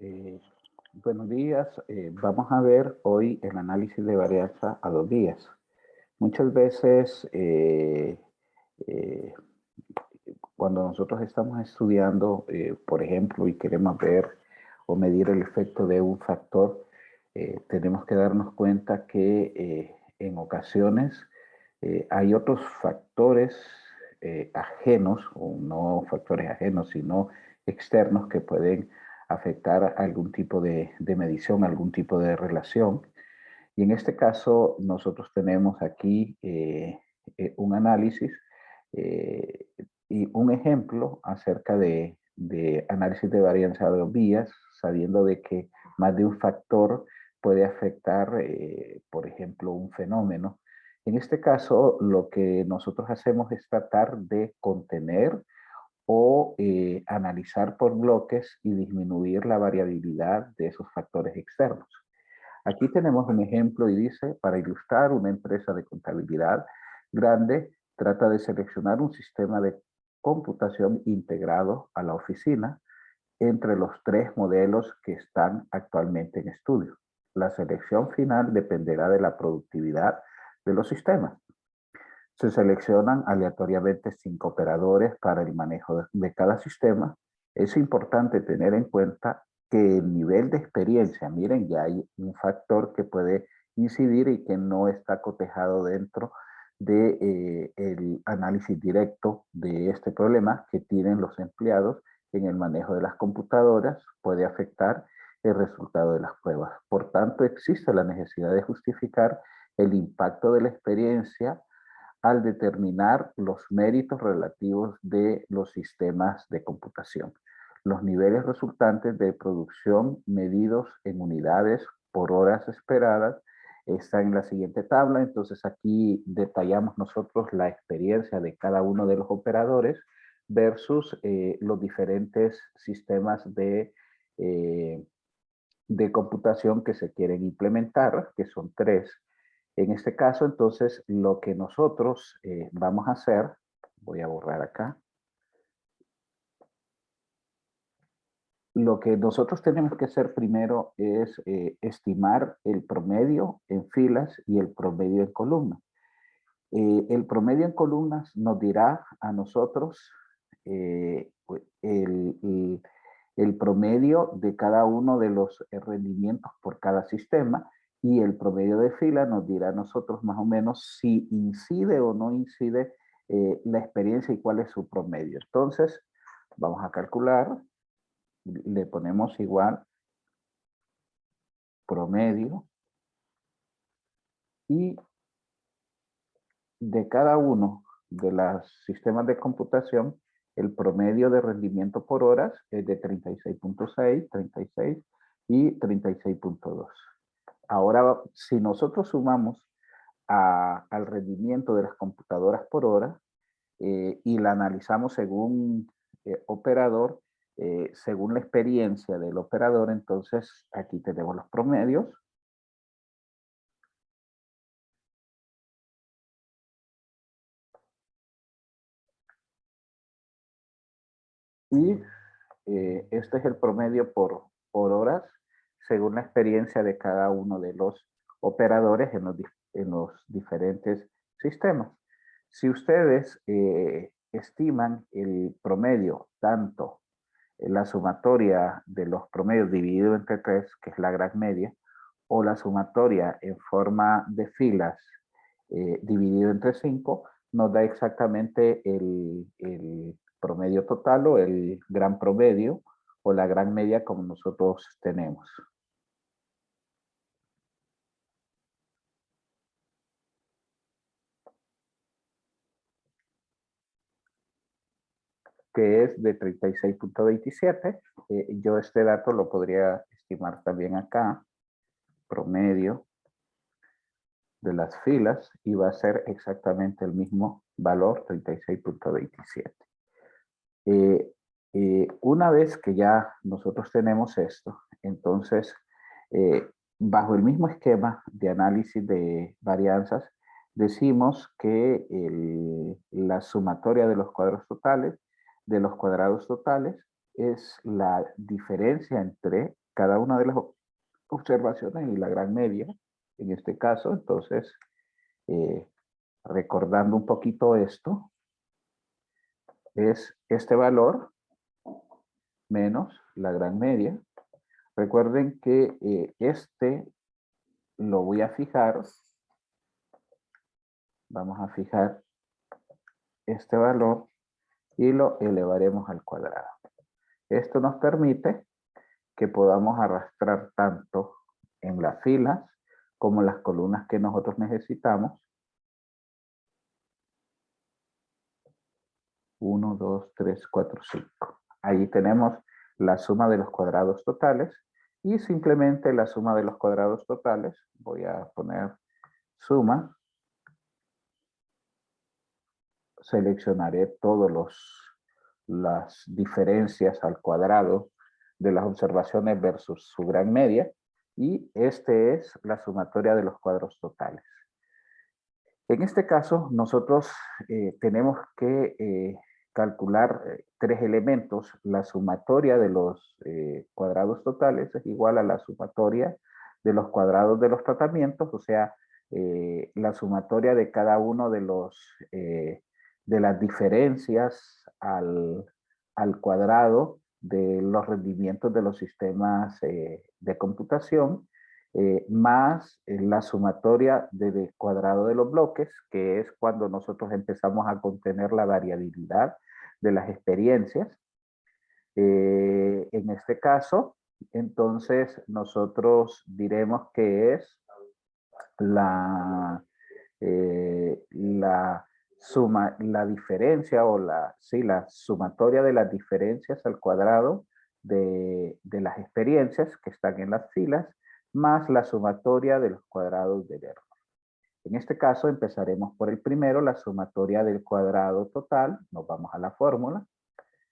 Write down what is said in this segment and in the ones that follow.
Eh, Buenos días. Vamos a ver hoy el análisis de varianza a 2 vías. Muchas veces eh, cuando nosotros estamos estudiando, por ejemplo, y queremos ver o medir el efecto de un factor, tenemos que darnos cuenta que en ocasiones hay otros factores ajenos, o no factores ajenos, sino externos que pueden afectar algún tipo de medición, algún tipo de relación. Y en este caso, nosotros tenemos aquí un análisis eh, y un ejemplo acerca de análisis de varianza de 2 vías, sabiendo de que más de un factor puede afectar, por ejemplo, un fenómeno. En este caso, lo que nosotros hacemos es tratar de contener o analizar por bloques y disminuir la variabilidad de esos factores externos. Aquí tenemos un ejemplo y dice, para ilustrar, una empresa de contabilidad grande trata de seleccionar un sistema de computación integrado a la oficina entre los 3 modelos que están actualmente en estudio. La selección final dependerá de la productividad de los sistemas. Se seleccionan aleatoriamente 5 operadores para el manejo de cada sistema. Es importante tener en cuenta que el nivel de experiencia, miren, ya hay un factor que puede incidir y que no está cotejado dentro del análisis directo de este problema que tienen los empleados en el manejo de las computadoras, puede afectar el resultado de las pruebas. Por tanto, existe la necesidad de justificar el impacto de la experiencia al determinar los méritos relativos de los sistemas de computación. Los niveles resultantes de producción medidos en unidades por horas esperadas están en la siguiente tabla. Entonces aquí detallamos nosotros la experiencia de cada uno de los operadores versus los diferentes sistemas de computación que se quieren implementar, que son 3. En este caso, entonces, lo que nosotros vamos a hacer, voy a borrar acá, lo que nosotros tenemos que hacer primero es estimar el promedio en filas y el promedio en columnas. El promedio en columnas nos dirá a nosotros eh, el promedio de cada uno de los rendimientos por cada sistema, y el promedio de fila nos dirá a nosotros más o menos si incide o no incide la experiencia y cuál es su promedio. Entonces, vamos a calcular, le ponemos igual promedio, y de cada uno de los sistemas de computación, el promedio de rendimiento por horas es de 36.6, 36 y 36.2. Ahora, si nosotros sumamos al rendimiento de las computadoras por hora y la analizamos según operador, según la experiencia del operador, entonces aquí tenemos los promedios. Y este es el promedio por horas según la experiencia de cada uno de los operadores en los diferentes sistemas. Si ustedes estiman el promedio, tanto la sumatoria de los promedios dividido entre 3, que es la gran media, o la sumatoria en forma de filas dividido entre 5, nos da exactamente el promedio total o el gran promedio o la gran media como nosotros tenemos. Que es de 36.27. Yo este dato lo podría estimar también acá, promedio de las filas, y va a ser exactamente el mismo valor, 36.27. Una vez que ya nosotros tenemos esto, entonces, bajo el mismo esquema de análisis de varianzas, decimos que la sumatoria de los cuadros totales, de los cuadrados totales, es la diferencia entre cada una de las observaciones y la gran media, en este caso. Entonces, recordando un poquito esto, es este valor menos la gran media. Recuerden que este lo voy a fijar. Vamos a fijar este valor y lo elevaremos al cuadrado. Esto nos permite que podamos arrastrar tanto en las filas como las columnas que nosotros necesitamos. 1, 2, 3, 4, 5. Ahí tenemos la suma de los cuadrados totales y simplemente la suma de los cuadrados totales. Voy a poner suma. Seleccionaré todas las diferencias al cuadrado de las observaciones versus su gran media, y este es la sumatoria de los cuadros totales. En este caso, nosotros tenemos que calcular tres elementos. La sumatoria de los cuadrados totales es igual a la sumatoria de los cuadrados de los tratamientos, o sea, la sumatoria de cada uno de las diferencias al cuadrado de los rendimientos de los sistemas de computación, más la sumatoria del cuadrado de los bloques, que es cuando nosotros empezamos a contener la variabilidad de las experiencias. En este caso, entonces nosotros diremos que es la suma, la diferencia o la sumatoria de las diferencias al cuadrado de las experiencias que están en las filas, más la sumatoria de los cuadrados del error. En este caso empezaremos por el primero, la sumatoria del cuadrado total. Nos vamos a la fórmula.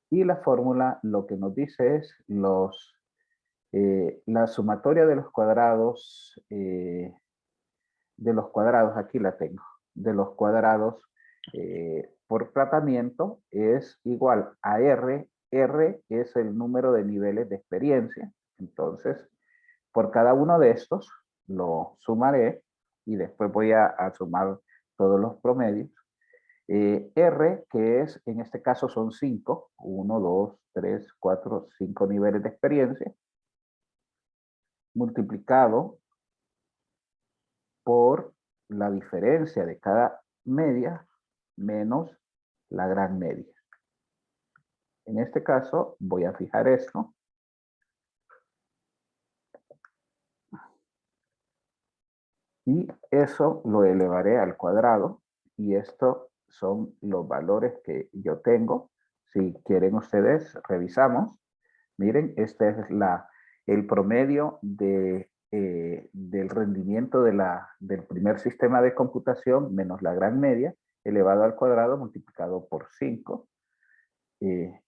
Y la fórmula lo que nos dice es la sumatoria de los cuadrados, aquí la tengo, de los cuadrados por tratamiento es igual a R. R es el número de niveles de experiencia. Entonces, por cada uno de estos lo sumaré y después voy a sumar todos los promedios. R, que es, en este caso son 5, 1, 2, 3, 4, 5 niveles de experiencia, multiplicado por la diferencia de cada media menos la gran media. En este caso voy a fijar esto. Y eso lo elevaré al cuadrado. Y estos son los valores que yo tengo. Si quieren ustedes, revisamos. Miren, este es el promedio del rendimiento del primer sistema de computación menos la gran media elevado al cuadrado multiplicado por 5.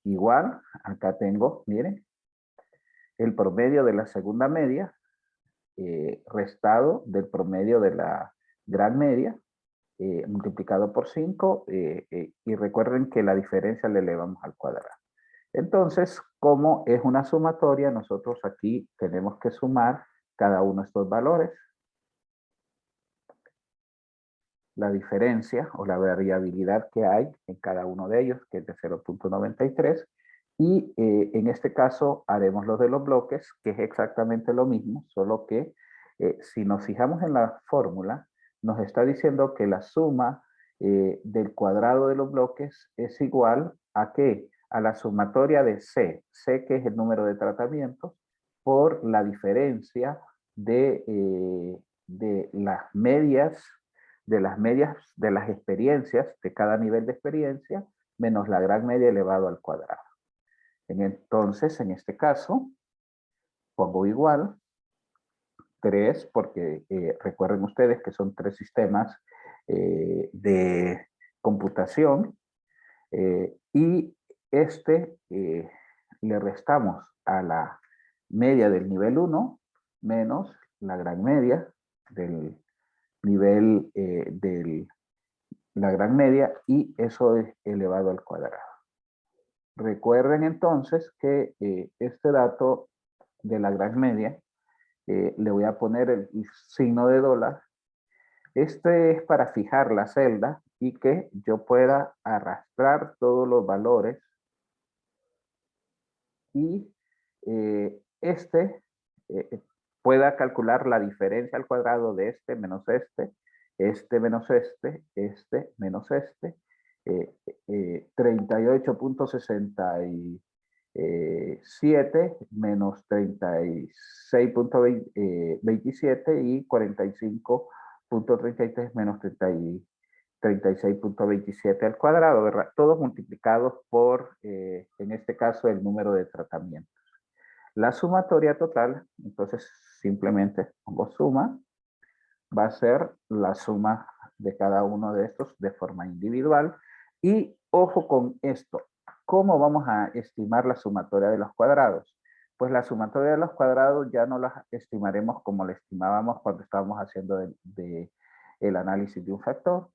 Igual, acá tengo, miren, el promedio de la segunda media restado del promedio de la gran media multiplicado por 5 y recuerden que la diferencia la elevamos al cuadrado. Entonces, como es una sumatoria, nosotros aquí tenemos que sumar cada uno de estos valores. La diferencia o la variabilidad que hay en cada uno de ellos, que es de 0.93. Y en este caso haremos los de los bloques, que es exactamente lo mismo, solo que si nos fijamos en la fórmula, nos está diciendo que la suma del cuadrado de los bloques es igual a ¿qué? A la sumatoria de C. C, que es el número de tratamientos, por la diferencia de las medias de las experiencias de cada nivel de experiencia menos la gran media elevado al cuadrado. Entonces, en este caso, pongo igual 3, porque recuerden ustedes que son 3 sistemas de computación, y le restamos a la media del nivel 1 menos la gran media del nivel la gran media, y eso es elevado al cuadrado. Recuerden entonces que este dato de la gran media. Le voy a poner el signo de dólar. Este es para fijar la celda y que yo pueda arrastrar todos los valores y eh, pueda calcular la diferencia al cuadrado de este menos este menos 38.67 menos 36.27 y 45.33 menos 36.27 al cuadrado, ¿verdad? Todos multiplicados por, en este caso, el número de tratamientos. La sumatoria total, entonces simplemente pongo suma, va a ser la suma de cada uno de estos de forma individual. Y ojo con esto, ¿cómo vamos a estimar la sumatoria de los cuadrados? Pues la sumatoria de los cuadrados ya no la estimaremos como la estimábamos cuando estábamos haciendo el análisis de un factor.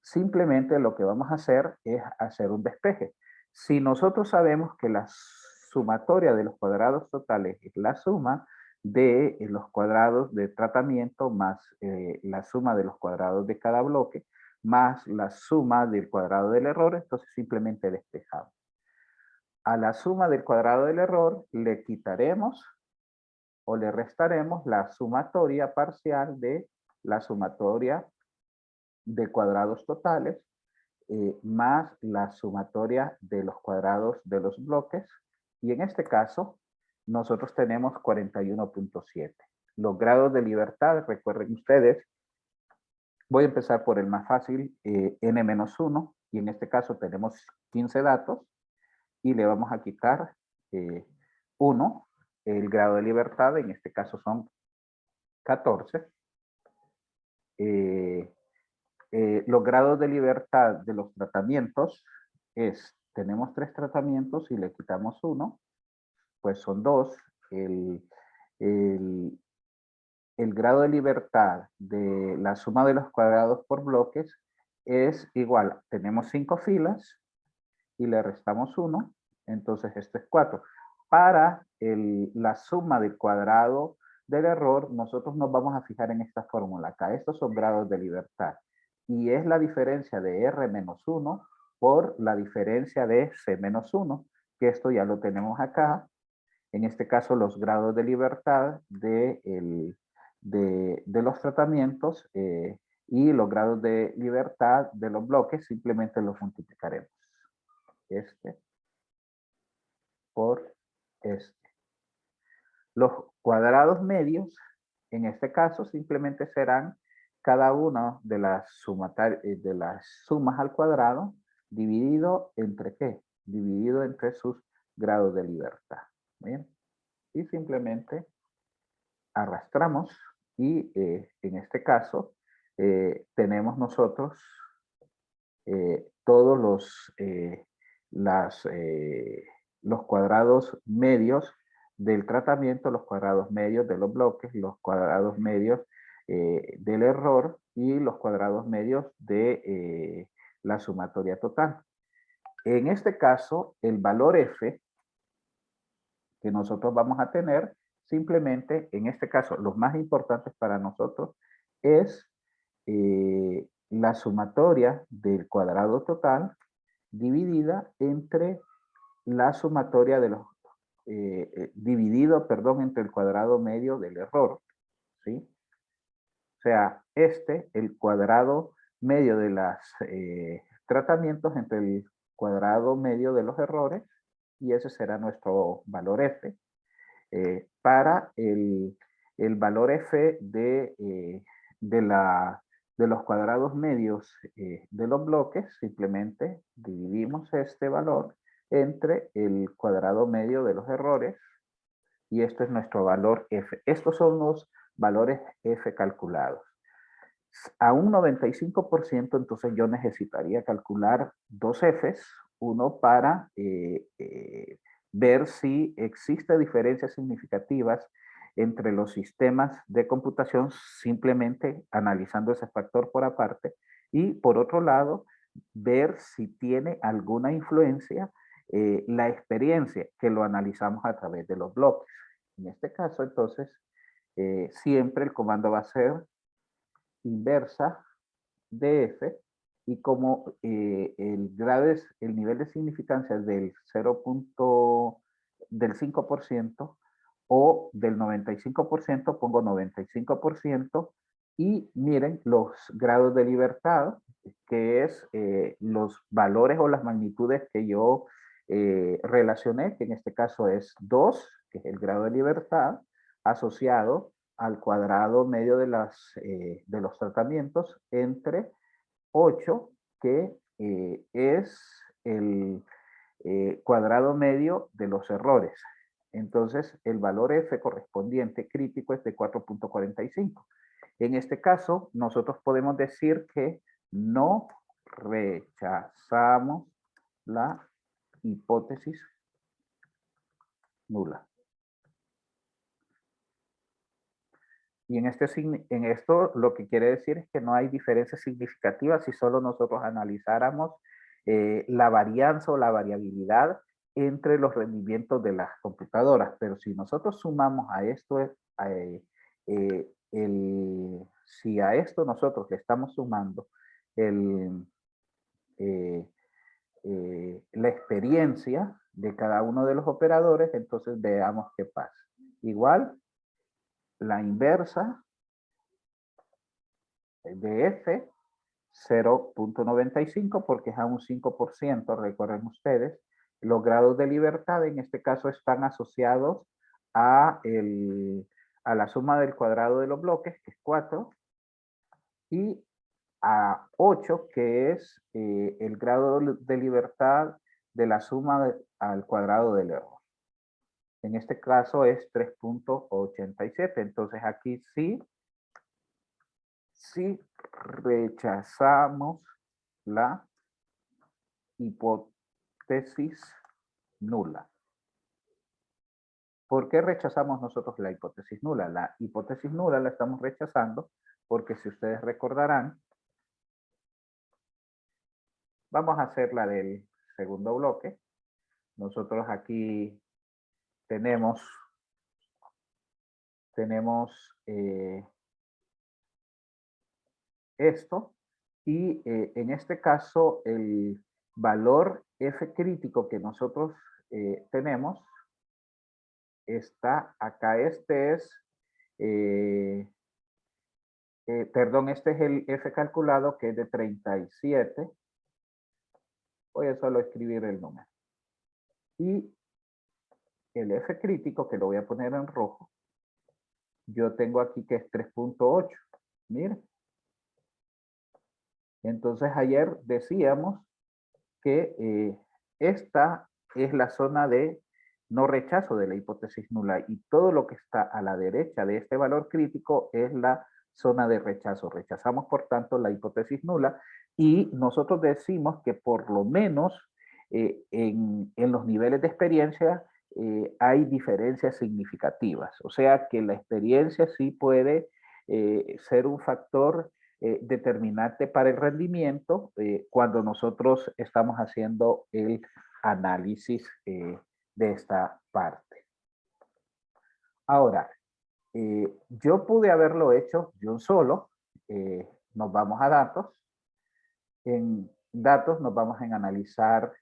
Simplemente lo que vamos a hacer es hacer un despeje. Si nosotros sabemos que la sumatoria de los cuadrados totales es la suma de los cuadrados de tratamiento más la suma de los cuadrados de cada bloque más la suma del cuadrado del error, entonces simplemente despejamos. A la suma del cuadrado del error le quitaremos o le restaremos la sumatoria parcial de la sumatoria de cuadrados totales más la sumatoria de los cuadrados de los bloques. Y en este caso, nosotros tenemos 41.7. Los grados de libertad, recuerden ustedes, voy a empezar por el más fácil, n-1, y en este caso tenemos 15 datos, y le vamos a quitar 1, el grado de libertad, en este caso son 14. Los grados de libertad de los tratamientos es, tenemos 3 tratamientos y le quitamos 1, pues son 2. El, el grado de libertad de la suma de los cuadrados por bloques es igual, tenemos 5 filas y le restamos 1, entonces esto es 4. Para la suma del cuadrado del error, nosotros nos vamos a fijar en esta fórmula acá. Estos son grados de libertad. Y es la diferencia de R-1 por la diferencia de C-1, que esto ya lo tenemos acá. En este caso, los grados de libertad de los tratamientos y los grados de libertad de los bloques, simplemente los multiplicaremos. Este por este. Los cuadrados medios, en este caso, simplemente serán cada una de las sumas al cuadrado dividido entre ¿qué? Dividido entre sus grados de libertad. ¿Bien? Y simplemente arrastramos y en este caso tenemos nosotros todos los cuadrados medios del tratamiento, los cuadrados medios de los bloques, los cuadrados medios del error y los cuadrados medios de la sumatoria total. En este caso, el valor F que nosotros vamos a tener, simplemente, en este caso, los más importantes para nosotros es la sumatoria del cuadrado total dividida entre la sumatoria de los, dividido, perdón, entre el cuadrado medio del error, ¿sí? O sea, el cuadrado medio de los tratamientos entre el cuadrado medio de los errores, y ese será nuestro valor F. Para el valor F de los cuadrados medios de los bloques, simplemente dividimos este valor entre el cuadrado medio de los errores y esto es nuestro valor F. Estos son los valores F calculados. A un 95%, entonces yo necesitaría calcular dos Fs, uno para ver si existen diferencias significativas entre los sistemas de computación, simplemente analizando ese factor por aparte, y por otro lado, ver si tiene alguna influencia la experiencia que lo analizamos a través de los bloques. En este caso, entonces, siempre el comando va a ser inversa DF, y como el grado es el nivel de significancia del 5% o del 95%, pongo 95%, y miren los grados de libertad, que es los valores o las magnitudes que yo relacioné, que en este caso es 2, que es el grado de libertad, asociado al cuadrado medio de los tratamientos entre 8, que es el cuadrado medio de los errores. Entonces, el valor F correspondiente crítico es de 4.45. En este caso, nosotros podemos decir que no rechazamos la hipótesis nula. Y en esto lo que quiere decir es que no hay diferencias significativas si solo nosotros analizáramos la varianza o la variabilidad entre los rendimientos de las computadoras. Pero si nosotros sumamos a esto, si a esto nosotros le estamos sumando el, eh, la experiencia de cada uno de los operadores, entonces veamos qué pasa. Igual, la inversa de F 0.95 porque es a un 5%, recuerden ustedes. Los grados de libertad en este caso están asociados a, a la suma del cuadrado de los bloques, que es 4, y a 8, que es el grado de libertad de la suma al cuadrado del error. En este caso es 3.87. Entonces aquí sí rechazamos la hipótesis nula. ¿Por qué rechazamos nosotros la hipótesis nula? La hipótesis nula la estamos rechazando porque, si ustedes recordarán, vamos a hacer la del segundo bloque. Nosotros aquí tenemos esto, y en este caso el valor F crítico que nosotros tenemos está acá. Este es, perdón, este es el F calculado, que es de 37. Voy a solo escribir el número. Y el F crítico, que lo voy a poner en rojo, yo tengo aquí que es 3.8. Miren. Entonces ayer decíamos que esta es la zona de no rechazo de la hipótesis nula, y todo lo que está a la derecha de este valor crítico es la zona de rechazo. Rechazamos, por tanto, la hipótesis nula, y nosotros decimos que por lo menos en los niveles de experiencia hay diferencias significativas. O sea que la experiencia sí puede ser un factor determinante para el rendimiento cuando nosotros estamos haciendo el análisis de esta parte. Ahora, yo pude haberlo hecho yo solo. Nos vamos a datos. En datos nos vamos a analizar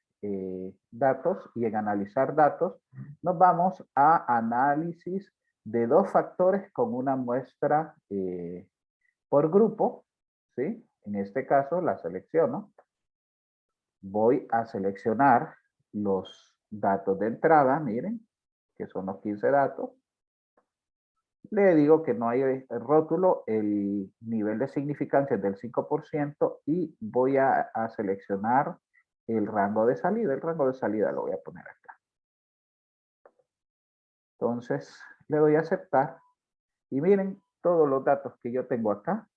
datos, y en analizar datos nos vamos a análisis de dos factores con una muestra por grupo, ¿sí? En este caso la selecciono. Voy a seleccionar los datos de entrada, miren, que son los 15 datos. Le digo que no hay rótulo, el nivel de significancia es del 5%, y voy a seleccionar el rango de salida. El rango de salida lo voy a poner acá. Entonces le doy a aceptar, y miren todos los datos que yo tengo acá.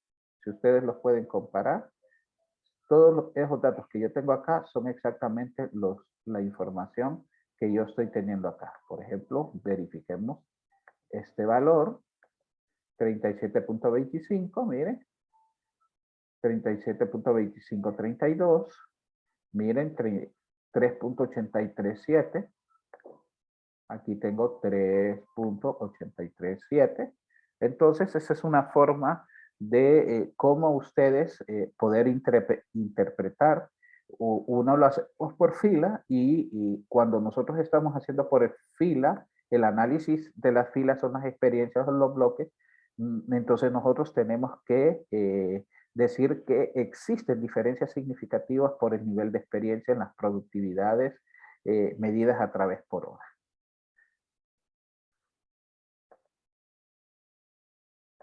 Si ustedes los pueden comparar, todos esos datos que yo tengo acá son exactamente la información que yo estoy teniendo acá. Por ejemplo, verifiquemos este valor, 37.25, miren, 37.2532, miren, 3.837, Aquí tengo 3.837. Entonces, esa es una forma de cómo ustedes poder interpretar. Uno lo hace por fila y cuando nosotros estamos haciendo por fila, el análisis de las filas son las experiencias o los bloques. Entonces nosotros tenemos que decir que existen diferencias significativas por el nivel de experiencia en las productividades medidas a través por hora.